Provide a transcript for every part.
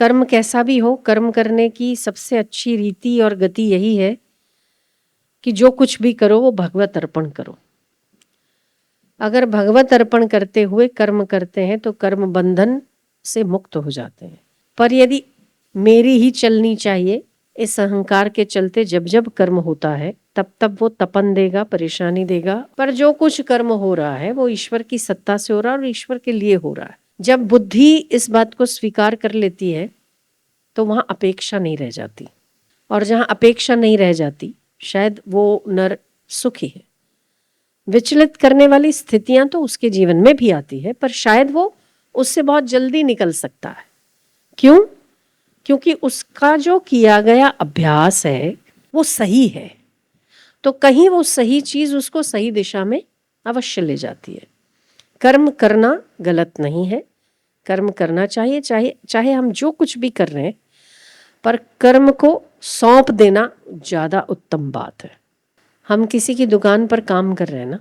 कर्म कैसा भी हो, कर्म करने की सबसे अच्छी रीति और गति यही है कि जो कुछ भी करो वो भगवत अर्पण करो। अगर भगवत अर्पण करते हुए कर्म करते हैं तो कर्म बंधन से मुक्त हो जाते हैं। पर यदि मेरी ही चलनी चाहिए इस अहंकार के चलते जब जब कर्म होता है तब तब वो तपन देगा, परेशानी देगा। पर जो कुछ कर्म हो रहा है वो ईश्वर की सत्ता से हो रहा है और ईश्वर के लिए हो रहा है। जब बुद्धि इस बात को स्वीकार कर लेती है तो वहां अपेक्षा नहीं रह जाती, और जहां अपेक्षा नहीं रह जाती शायद वो नर सुखी है। विचलित करने वाली स्थितियां तो उसके जीवन में भी आती है, पर शायद वो उससे बहुत जल्दी निकल सकता है। क्यों? क्योंकि उसका जो किया गया अभ्यास है वो सही है, तो कहीं वो सही चीज उसको सही दिशा में अवश्य ले जाती है। कर्म करना गलत नहीं है, कर्म करना चाहिए, चाहे चाहे हम जो कुछ भी कर रहे हैं, पर कर्म को सौंप देना ज्यादा उत्तम बात है। हम किसी की दुकान पर काम कर रहे हैं ना,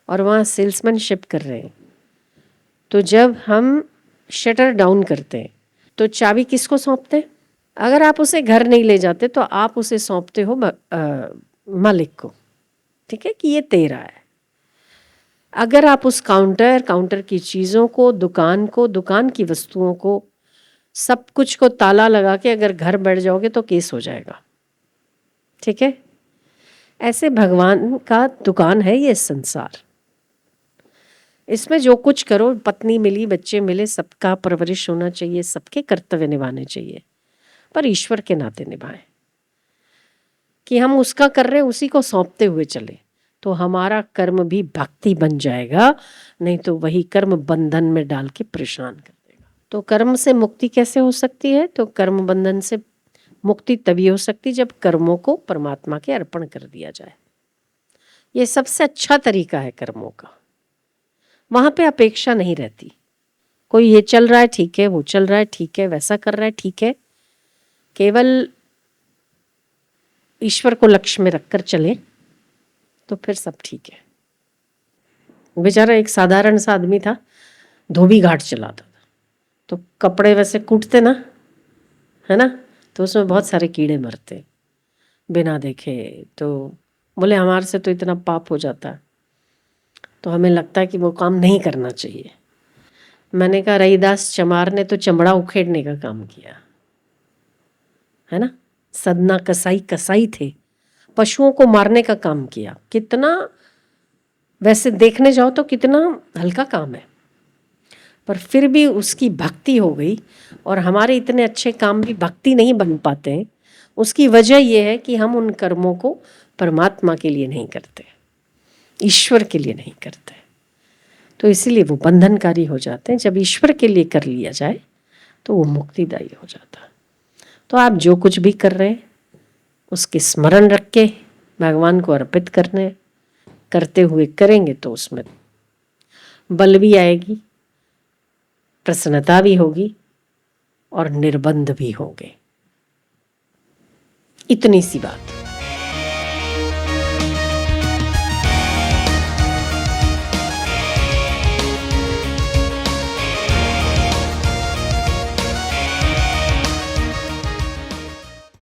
और वहाँ सेल्समैनशिप कर रहे हैं, तो जब हम शटर डाउन करते हैं तो चाबी किसको सौंपते हैं? अगर आप उसे घर नहीं ले जाते तो आप उसे सौंपते हो मालिक को, ठीक है, कि ये तेरा है। अगर आप उस काउंटर की चीज़ों को, दुकान की वस्तुओं को, सब कुछ को ताला लगा के अगर घर बैठ जाओगे तो केस हो जाएगा, ठीक है। ऐसे भगवान का दुकान है ये संसार। इसमें जो कुछ करो, पत्नी मिली, बच्चे मिले, सबका परवरिश होना चाहिए, सबके कर्तव्य निभाने चाहिए, पर ईश्वर के नाते निभाएं। कि हम उसका कर रहे हैं उसी को सौंपते हुए चले तो हमारा कर्म भी भक्ति बन जाएगा, नहीं तो वही कर्म बंधन में डाल के परेशान कर देगा। तो कर्म से मुक्ति कैसे हो सकती है? तो कर्म बंधन से मुक्ति तभी हो सकती जब कर्मों को परमात्मा के अर्पण कर दिया जाए। ये सबसे अच्छा तरीका है कर्मों का। वहां पे अपेक्षा नहीं रहती, कोई ये चल रहा है ठीक है, वो चल रहा है ठीक है, वैसा कर रहा है ठीक है। केवल ईश्वर को लक्ष्य में रखकर चले तो फिर सब ठीक है। बेचारा एक साधारण सा आदमी था, धोबी घाट चलाता था, तो कपड़े वैसे कूटते ना, है ना, तो उसमें बहुत सारे कीड़े मरते बिना देखे। तो बोले हमारे से तो इतना पाप हो जाता है, तो हमें लगता है कि वो काम नहीं करना चाहिए। मैंने कहा रहीदास चमार ने तो चमड़ा उखेड़ने का काम किया है ना, सदना कसाई थे, पशुओं को मारने का काम किया। कितना, वैसे देखने जाओ तो कितना हल्का काम है, पर फिर भी उसकी भक्ति हो गई। और हमारे इतने अच्छे काम भी भक्ति नहीं बन पाते हैं। उसकी वजह यह है कि हम उन कर्मों को परमात्मा के लिए नहीं करते, ईश्वर के लिए नहीं करते, तो इसीलिए वो बंधनकारी हो जाते हैं। जब ईश्वर के लिए कर लिया जाए तो वो मुक्तिदायी हो जाता है। तो आप जो कुछ भी कर रहे हैं उसके स्मरण रख के भगवान को अर्पित करते हुए करेंगे तो उसमें बल भी आएगी, प्रसन्नता भी होगी और निर्बंध भी होंगे। इतनी सी बात।